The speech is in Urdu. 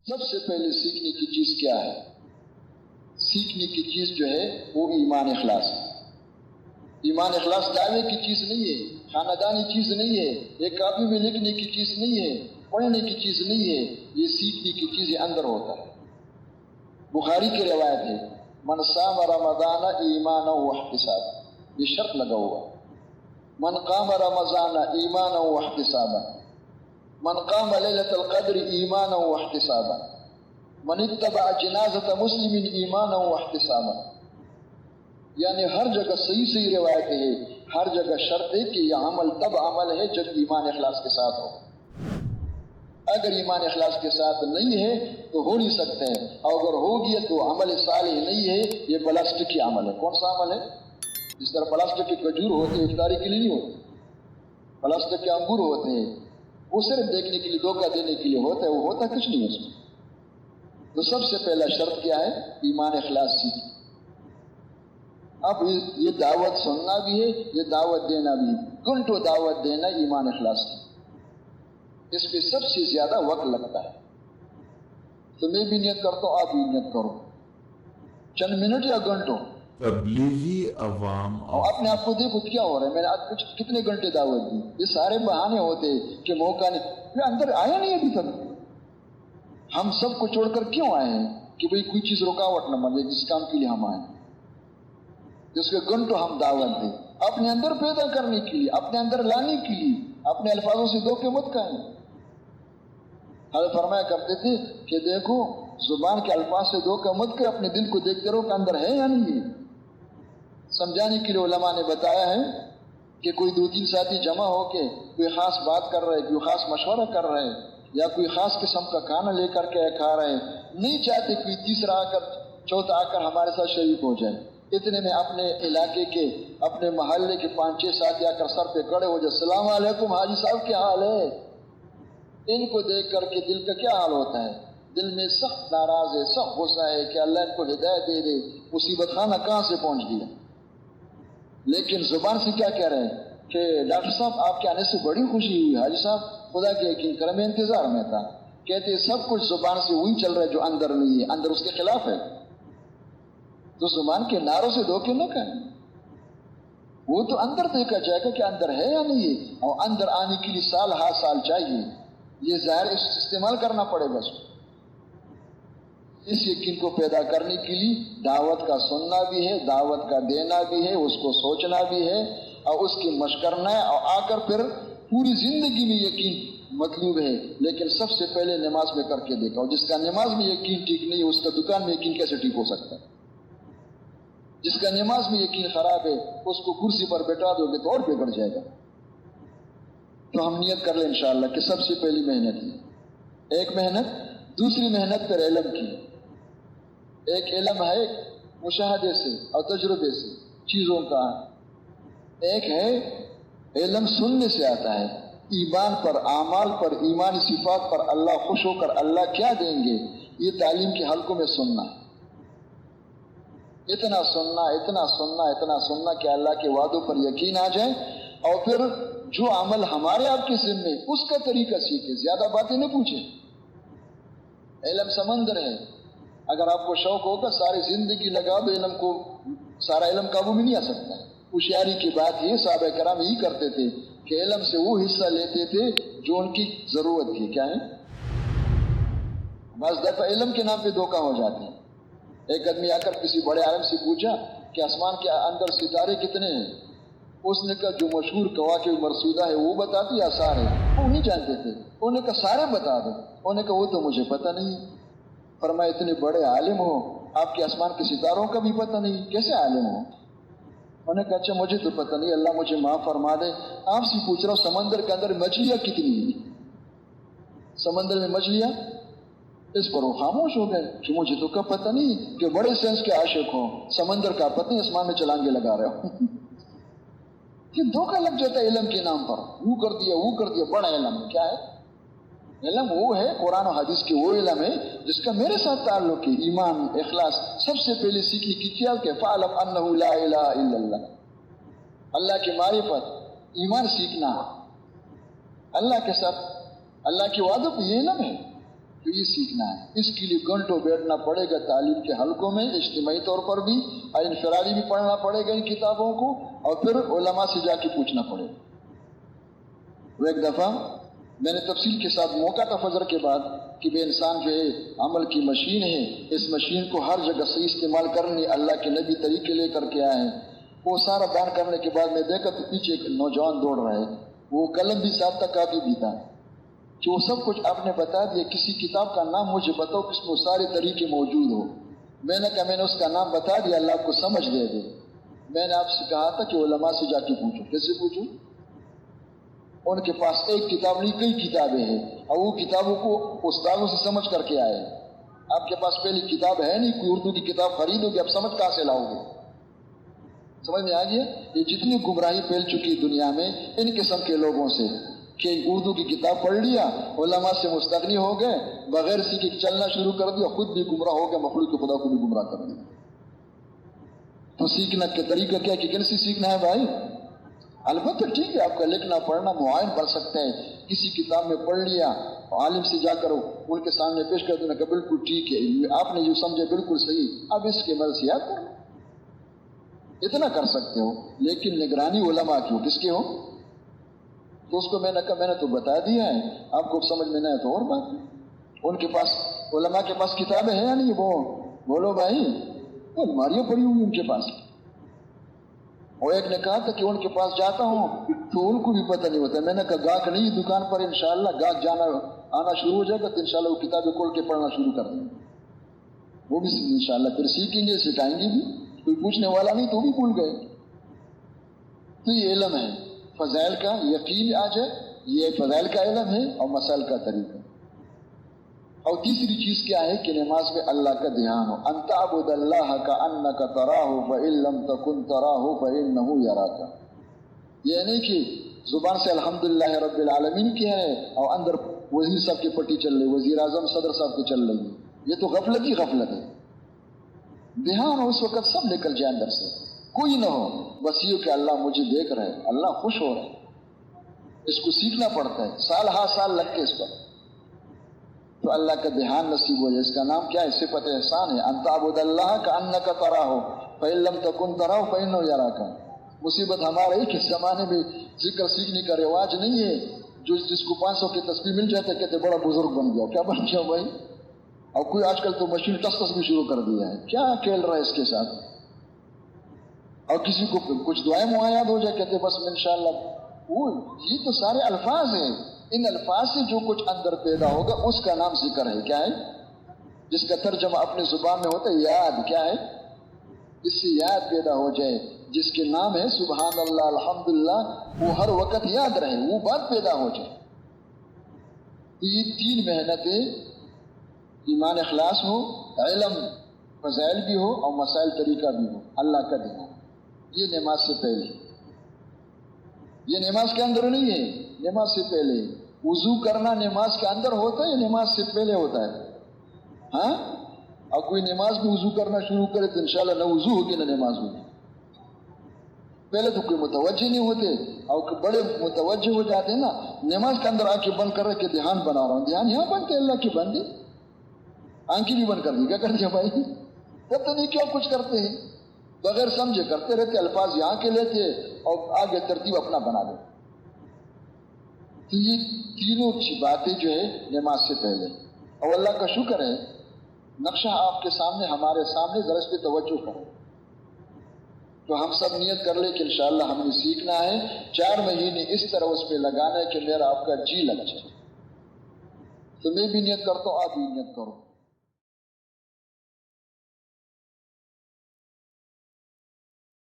سب سے پہلے سیکھنے کی چیز کیا ہے؟ سیکھنے کی چیز جو ہے وہ ایمان اخلاص ہے۔ ایمان اخلاص دعوے کی چیز نہیں ہے، خاندانی چیز نہیں ہے، ایک کاپی میں لکھنے کی چیز نہیں ہے، پڑھنے کی چیز نہیں ہے، یہ سیکھنے کی چیز اندر ہوتا ہے۔ بخاری کی روایت ہے، من صام رمضان ایمانا واحتسابا، یہ شرط لگا ہوا، من قام رمضان ایمانا واحتسابا، من قام لیلۃ القدر ایمانا واحتسابا، من اتبع جنازۃ مسلم ایمانا واحتسابا۔ یعنی ہر جگہ صحیح صحیح روایت ہے، ہر جگہ شرط ہے کہ یہ عمل تب عمل ہے جب ایمان اخلاص کے ساتھ ہو۔ اگر ایمان اخلاص کے ساتھ نہیں ہے تو ہو نہیں سکتا ہے، اور اگر ہو گیا تو عمل صالح نہیں ہے، یہ پلاسٹک کی عمل ہے۔ کون سا عمل ہے؟ جس طرح پلاسٹک کے کھجور ہوتے ہیں افطاری کے لیے نہیں ہوتے، پلاسٹک کے انگور ہوتے ہیں وہ صرف دیکھنے کے لیے، دھوکہ دینے کے لیے ہوتا ہے، وہ ہوتا کچھ نہیں ہے اس میں۔ تو سب سے پہلا شرط کیا ہے؟ ایمان اخلاص سیکھ۔ اب یہ دعوت سننا بھی ہے، یہ دعوت دینا بھی ہے، گھنٹوں دعوت دینا ایمان اخلاص کی، اس پہ سب سے زیادہ وقت لگتا ہے۔ تو میں بھی نیت کرتا ہوں، آپ بھی نیت کرو، چند منٹ یا گھنٹوں۔ تبلیغی عوام اور اپنے آپ کو دیکھو کیا ہو رہا ہے، میں نے آج کتنے گھنٹے دعوت دی، یہ سارے بہانے ہوتے کہ موقع نہیں، یہ اندر آیا نہیں ابھی تک۔ ہم سب کو چھوڑ کر کیوں آئے ہیں کہ بھئی کوئی چیز رکاوٹ نہ بنے جس کام کے لیے ہم آئے، جس کے گھنٹوں ہم دعوت دیں، اپنے اندر پیدا کرنے کے لیے، اپنے اندر لانے کے لیے، اپنے الفاظوں سے دھوکے مت کھائیں۔ حضرت فرمایا کرتے تھے کہ دیکھو زبان کے الفاظ سے دھوکہ مت کر، اپنے دل کو دیکھتے رہو کہ اندر ہے یا نہیں ہے۔ سمجھانے کے لیے علماء نے بتایا ہے کہ کوئی دو تین ساتھی جمع ہو کے کوئی خاص بات کر رہے، کوئی خاص مشورہ کر رہے، یا کوئی خاص قسم کا کھانا لے کر کے کھا رہے، نہیں چاہتے کوئی تیسرا آ کر چوتھا آ کر ہمارے ساتھ شریک ہو جائے۔ اتنے میں اپنے علاقے کے، اپنے محلے کے 5-6 ساتھی آ کر سر پہ کھڑے ہو جائے، السلام علیکم حاجی صاحب کیا حال ہے؟ ان کو دیکھ کر کے دل کا کیا حال ہوتا ہے؟ دل میں سخت ناراض ہے، سخت غصہ ہے کہ اللہ ان کو ہدایت دے دے، مصیبت خانہ کہاں سے پہنچ گیا۔ لیکن زبان سے کیا کہہ رہے ہیں کہ ڈاکٹر صاحب آپ کے آنے سے بڑی خوشی ہوئی، حاجی صاحب خدا کے یقین کرم میں انتظار میں تھا۔ کہتے سب کچھ زبان سے وہی چل رہا ہے جو اندر نہیں ہے، اندر اس کے خلاف ہے۔ تو زبان کے نعروں سے دھوکے نہ کہیں، وہ تو اندر دیکھا جائے گا کہ اندر ہے یا نہیں ہے، اور اندر آنے کے لیے سال ہر سال چاہیے، یہ ظاہر استعمال کرنا پڑے گا۔ اس یقین کو پیدا کرنے کے لیے دعوت کا سننا بھی ہے، دعوت کا دینا بھی ہے، اس کو سوچنا بھی ہے اور اس کی مشق کرنا ہے، اور آ کر پھر پوری زندگی میں یقین مطلوب ہے۔ لیکن سب سے پہلے نماز میں کر کے دیکھا، اور جس کا نماز میں یقین ٹھیک نہیں ہے اس کا دکان میں یقین کیسے ٹھیک ہو سکتا ہے؟ جس کا نماز میں یقین خراب ہے اس کو کرسی پر بیٹھا دو گے تو اور بگڑ جائے گا۔ تو ہم نیت کر لیں انشاءاللہ کہ سب سے پہلی محنت ہے، ایک محنت، دوسری محنت پر علم کی۔ ایک علم ہے مشاہدے سے اور تجربے سے چیزوں کا، ایک ہے علم سننے سے آتا ہے، ایمان پر، اعمال پر، ایمان صفات پر اللہ خوش ہو کر اللہ کیا دیں گے یہ تعلیم کے حلقوں میں سننا، اتنا سننا، اتنا سننا، اتنا سننا کہ اللہ کے وعدوں پر یقین آ جائے، اور پھر جو عمل ہمارے آپ کے ذمے اس کا طریقہ سیکھے، زیادہ باتیں نہ پوچھیں۔ علم سمندر ہے، اگر آپ کو شوق ہوگا ساری زندگی لگا دو علم کو، سارا علم قابو میں نہیں آ سکتا۔ ہوشیاری کی بات یہ صحابہ کرام یہی کرتے تھے کہ علم سے وہ حصہ لیتے تھے جو ان کی ضرورت تھی۔ کیا ہے؟ بعض دفعہ علم کے نام پہ دھوکہ ہو جاتے ہیں۔ ایک آدمی آ کر کسی بڑے عالم سے پوچھا کہ آسمان کے اندر ستارے کتنے ہیں؟ اس نے کہا جو مشہور کواکب مرصودہ ہے وہ بتاتی آثار ہے، وہ نہیں جانتے تھے۔ انہوں نے کہا سارے بتا دو، انہوں نے کہا وہ تو مجھے پتہ نہیں۔ فرمایا اتنے بڑے عالم ہو، آپ کے آسمان کے ستاروں کا بھی پتہ نہیں، کیسے عالم ہو؟ انہوں نے کہا اچھا مجھے تو پتہ نہیں، اللہ مجھے معاف فرما دے، آپ سے پوچھ رہا ہوں سمندر کے اندر مچھلیاں کتنی ہیں؟ سمندر میں مچھلیاں؟ اس پر وہ خاموش ہو گئے کہ مجھے تو کب پتہ نہیں، کہ بڑے سینس کے عاشق ہوں، سمندر کا پتہ نہیں، آسمان میں چلانگے لگا رہے ہو۔ یہ دھوکہ لگ جاتا ہے علم کے نام پر، وہ کر دیا وہ کر دیا۔ بڑا علم کیا ہے؟ علم وہ ہے قرآن و حدیث کی، وہ علم ہے جس کا میرے ساتھ تعلق ہے، ایمان اخلاص۔ سب سے پہلے سیکھنے کی کیا کہ فَعْلَمْ أَنَّهُ لَا إِلَهَ إِلَّا اللَّهُ، اللہ کی معرفت، ایمان سیکھنا اللہ کے ساتھ، اللہ کے وعدوں پہ یہ علم ہے۔ تو یہ سیکھنا ہے. اس کے لیے گھنٹوں بیٹھنا پڑے گا تعلیم کے حلقوں میں، اجتماعی طور پر بھی، اور انفرادی بھی پڑھنا پڑے گا ان کتابوں کو، اور پھر علماء سے جا کے پوچھنا پڑے گا. وہ ایک دفعہ میں نے تفصیل کے ساتھ موقع تھا فجر کے بعد کہ بے انسان جو ہے عمل کی مشین ہے، اس مشین کو ہر جگہ صحیح استعمال کرنی اللہ کے نبی طریقے لے کر کے آئے ہیں. وہ سارا بیان کرنے کے بعد میں دیکھا تو پیچھے ایک نوجوان دوڑ رہا ہے، وہ قلم بھی ساتھ تھا، کاپی بھی تھا، کہ وہ سب کچھ آپ نے بتا دیا، کسی کتاب کا نام مجھے بتاؤ کہ اس میں سارے طریقے موجود ہو. میں نے کہا میں نے اس کا نام بتا دیا، اللہ آپ کو سمجھ دے دے. میں نے آپ سے کہا تھا کہ علماء سے جا کے پوچھو. کیسے پوچھو؟ ان کے پاس ایک کتاب نہیں کئی کتابیں ہیں، اور وہ کتابوں کو استادوں سے سمجھ کر کے آئے. آپ کے پاس پہلی کتاب ہے نہیں، کوئی اردو کی کتاب خریدو گے، آپ سمجھ کہاں سے لاؤ گے؟ سمجھ میں آ گیا؟ یہ جتنی گمراہی پھیل چکی دنیا میں ان قسم کے لوگوں سے، کہ اردو کی کتاب پڑھ لیا، علماء سے مستغنی ہو گئے، بغیر سیکھے چلنا شروع کر دیا، خود بھی گمراہ ہو گیا، مخلوق خدا کو بھی گمراہ کر دیا. تو سیکھنا کا طریقہ کیا کہ کیسے سیکھنا ہے بھائی؟ البتہ ٹھیک ہے آپ کا لکھنا پڑھنا معائن بڑھ سکتا ہے، کسی کتاب میں پڑھ لیا، عالم سے جا کر ان کے سامنے پیش کر دینا کہ بالکل ٹھیک ہے، آپ نے جو سمجھے بالکل صحیح، اب اس کے عمل سے یاد کرنا، اتنا کر سکتے ہو. لیکن نگرانی علماء کی ہو، کس کی ہو؟ تو اس کو میں نے کہا میں نے تو بتا دیا ہے، آپ کو سمجھ میں نہ ہے تو اور بات ہے. ان کے پاس علماء کے پاس کتابیں ہیں یا نہیں؟ وہ بولو بھائی، وہ الماریاں پڑی ہوئی ان کے پاس. اور ایک نے کہا تھا کہ ان کے پاس جاتا ہوں تو ان کو بھی پتہ نہیں ہوتا. میں نے کہا گاہک نہیں دکان پر، انشاءاللہ گاہک جانا آنا شروع ہو جائے گا تو انشاءاللہ وہ کتابیں کھول کے پڑھنا شروع کر دیں گے، وہ بھی انشاءاللہ پھر سیکھیں گے، سکھائیں گے بھی. کوئی پوچھنے والا نہیں تو بھی بھول گئے. تو یہ علم ہے فضائل کا، یقین آ جائے یہ فضائل کا علم ہے اور مسائل کا طریقہ. اور تیسری چیز کیا ہے کہ نماز میں اللہ کا دھیان ہو. ان تعبد اللہ کأنک تراہ فإن لم تکن تراہ فإنہ یراک. یہ نہیں کہ زبان سے الحمدللہ رب العالمین کی ہے اور اندر وزیر صاحب کی پٹی چل رہی، وزیر اعظم صدر صاحب کی چل رہی ہے. یہ تو غفلت ہی غفلت ہے. دھیان ہو اس وقت سب نکل جائے اندر سے، کوئی نہ ہو، بس یہ کہ اللہ مجھے دیکھ رہے، اللہ خوش ہو رہے. اس کو سیکھنا پڑتا ہے، سال ہا سال لگ کے اس پر تو اللہ کا دھیان نصیب ہو جائے. اس کا نام کیا ہے؟ صفت احسان ہے. ان تعبد اللہ کأنک تراہ فإن لم تکن تراہ فإنہ یراک. مصیبت ہمارا ہے کہ اس زمانے میں ذکر سیکھنے کا رواج نہیں ہے. جس کو 500 کی تسبیح مل جاتا ہے کہتے بڑا بزرگ بن گیا. کیا بن گیا بھائی؟ اور کوئی آج کل تو مشین ٹس بھی شروع کر دیا ہے، کیا کھیل رہا ہے اس کے ساتھ. اور کسی کو کچھ دعائیں معیاد ہو جائے کہتے بس انشاءاللہ. یہ تو سارے الفاظ ہیں، ان الفاظ سے جو کچھ اندر پیدا ہوگا اس کا نام ذکر ہے. کیا ہے؟ جس کا ترجمہ اپنے زبان میں ہوتا ہے یاد. کیا ہے؟ اس سے یاد پیدا ہو جائے. جس کے نام ہے سبحان اللہ الحمدللہ، وہ ہر وقت یاد رہے، وہ بات پیدا ہو جائے. یہ 3 محنتیں، ایمان اخلاص ہو، علم فضائل بھی ہو اور مسائل طریقہ بھی ہو، اللہ کا دھیان، یہ نماز سے پہلے. یہ نماز کے اندر نہیں ہے، نماز سے پہلے. وضو کرنا نماز کے اندر ہوتا ہے یا نماز سے پہلے ہوتا ہے؟ ہاں؟ اور کوئی نماز میں وضو کرنا شروع کرے تو انشاءاللہ نہ وضو ہوگی نہ نماز ہوگی. پہلے تو کوئی متوجہ نہیں ہوتے، اور بڑے متوجہ ہو جاتے ہیں نا، نماز کے اندر آنکھیں بند کر رہے کہ دھیان بنا رہا ہوں. دھیان یہاں بنتے اللہ کی بندی، آنکھیں بھی بند کر دی. کیا کر دیا بھائی؟ پتہ نہیں کیا کچھ کرتے ہیں، بغیر سمجھے کرتے رہتے، الفاظ یہاں کے لیتے اور آگے ترتیب اپنا بنا دے. تو یہ تینوں باتیں جو ہے نماز سے پہلے. اور اللہ کا شکر ہے نقشہ آپ کے سامنے، ہمارے سامنے، ذرا اس پہ توجہ کرو تو ہم سب نیت کر لیں کہ انشاءاللہ ہم نے سیکھنا ہے. 4 مہینے اس طرح اس پہ لگانا ہے کہ میرا آپ کا جی لگ جائے. تو میں بھی نیت کرتا ہوں، آپ بھی نیت کرو.